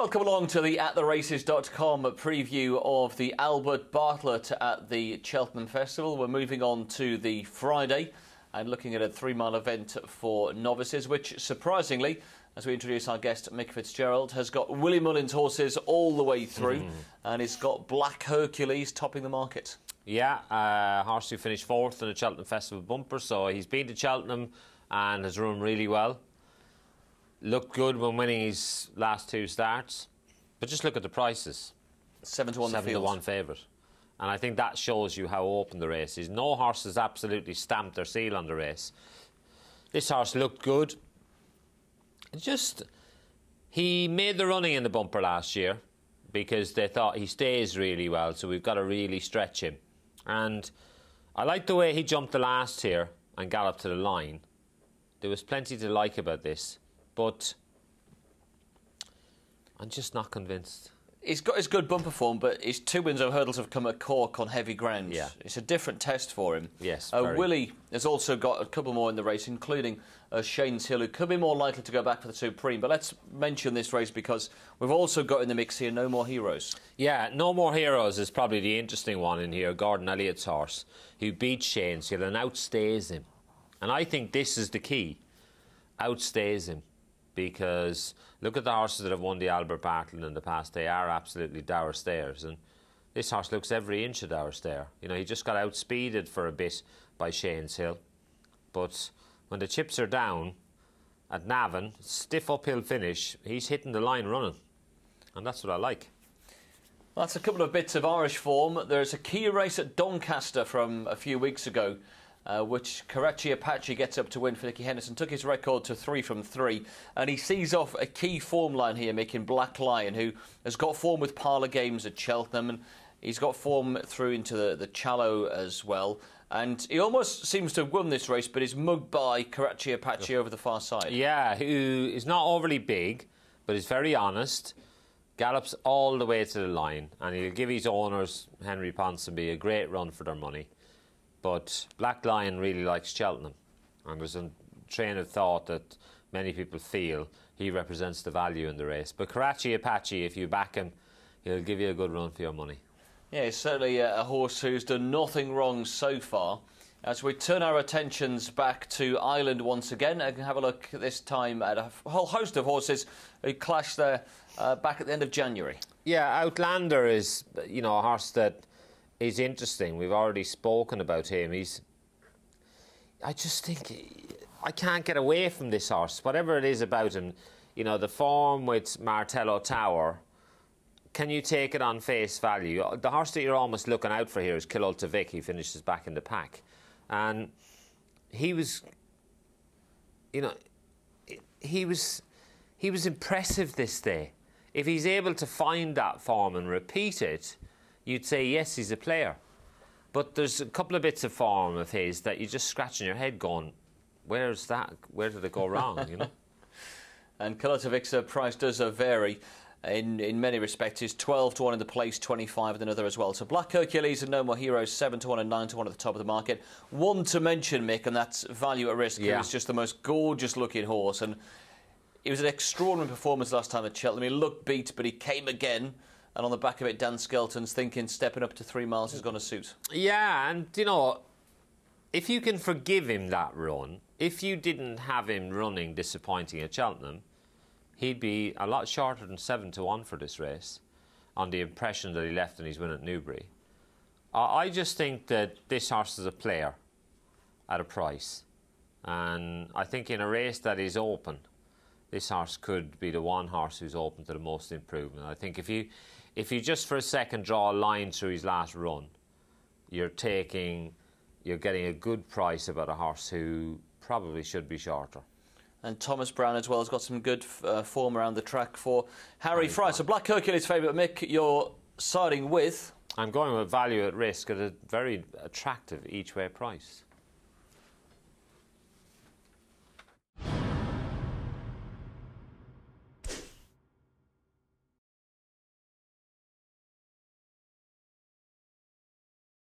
Welcome along to the attheraces.com preview of the Albert Bartlett at the Cheltenham Festival. We're moving on to the Friday and looking at a 3-mile event for novices, which surprisingly, as we introduce our guest Mick Fitzgerald, has got Willie Mullins horses all the way through and it's got Black Hercules topping the market. Yeah, horse who finished 4th in the Cheltenham Festival bumper, so he's been to Cheltenham and has run really well. Looked good when winning his last 2 starts, but just look at the prices. 7 to 1 7 to 1 favourite. And I think that shows you how open the race is. No horse has absolutely stamped their seal on the race. This horse looked good. He made the running in the bumper last year because they thought he stays really well, so we've got to really stretch him. And I like the way he jumped the last here and galloped to the line. There was plenty to like about this, but I'm just not convinced. He's got his good bumper form, but his 2 wins over hurdles have come at Cork on heavy ground. Yeah. It's a different test for him. Yes, Willie has also got a couple more in the race, including Shane's Hill, who could be more likely to go back for the Supreme. But let's mention this race because we've also got in the mix here No More Heroes. Yeah, No More Heroes is probably the interesting one in here. Gordon Elliott's horse, who beat Shane's Hill and outstays him. And I think this is the key. Outstays him. Because look at the horses that have won the Albert Bartlett in the past. They are absolutely dour stayers, and this horse looks every inch a dour stayer. You know, he just got outspeeded for a bit by Shane's Hill, but when the chips are down at Navan, stiff uphill finish, he's hitting the line running, and that's what I like. Well, that's a couple of bits of Irish form. There's a key race at Doncaster from a few weeks ago, which Karachi Apache gets up to win for Nicky Henderson. Took his record to 3 from 3, and he sees off a key form line here, making Black Lion, who has got form with parlour games at Cheltenham, and he's got form through into the Challow as well. And he almost seems to have won this race, but is mugged by Karachi Apache over the far side. Yeah, who is not overly big, but is very honest. Gallops all the way to the line, and he'll give his owners, Henry Ponsonby, a great run for their money. But Black Lion really likes Cheltenham, and there's a train of thought that many people feel he represents the value in the race. But Karachi Apache, if you back him, he'll give you a good run for your money. Yeah, he's certainly a horse who's done nothing wrong so far. As we turn our attentions back to Ireland once again, I can have a look this time at a whole host of horses who clashed there back at the end of January. Yeah, Outlander is, you know, a horse that is interesting. We've already spoken about him. I just think I can't get away from this horse. Whatever it is about him, you know, the form with Martello Tower, can you take it on face value? The horse that you're almost looking out for here is Kilolta Vic. He finishes back in the pack. And he was, you know, he was impressive this day. If he's able to find that form and repeat it, you'd say, yes, he's a player. But there's a couple of bits of form of his that you're just scratching your head going, where's that? Where did it go wrong, you know? And Kilolta Vic's price does vary in many respects. He's 12 to 1 in the place, 25 in another as well. So Black Hercules and No More Heroes, 7 to 1 and 9 to 1 at the top of the market. One to mention, Mick, and that's Value at Risk. Yeah. He was just the most gorgeous looking horse, and it was an extraordinary performance last time at Cheltenham. He looked beat, but he came again. And on the back of it, Dan Skelton's thinking stepping up to 3 miles is going to suit. Yeah, and, you know, if you can forgive him that run, if you didn't have him running disappointing at Cheltenham, he'd be a lot shorter than 7 to 1 for this race, on the impression that he left in his win at Newbury. I just think that this horse is a player at a price. And I think in a race that is open, this horse could be the one horse who's open to the most improvement. I think if you just for a second draw a line through his last run, you're getting a good price about a horse who probably should be shorter. And Thomas Brown as well has got some good form around the track for Harry Fry. So Black Hercules favourite, Mick, you're siding with? I'm going with Value at Risk at a very attractive each way price.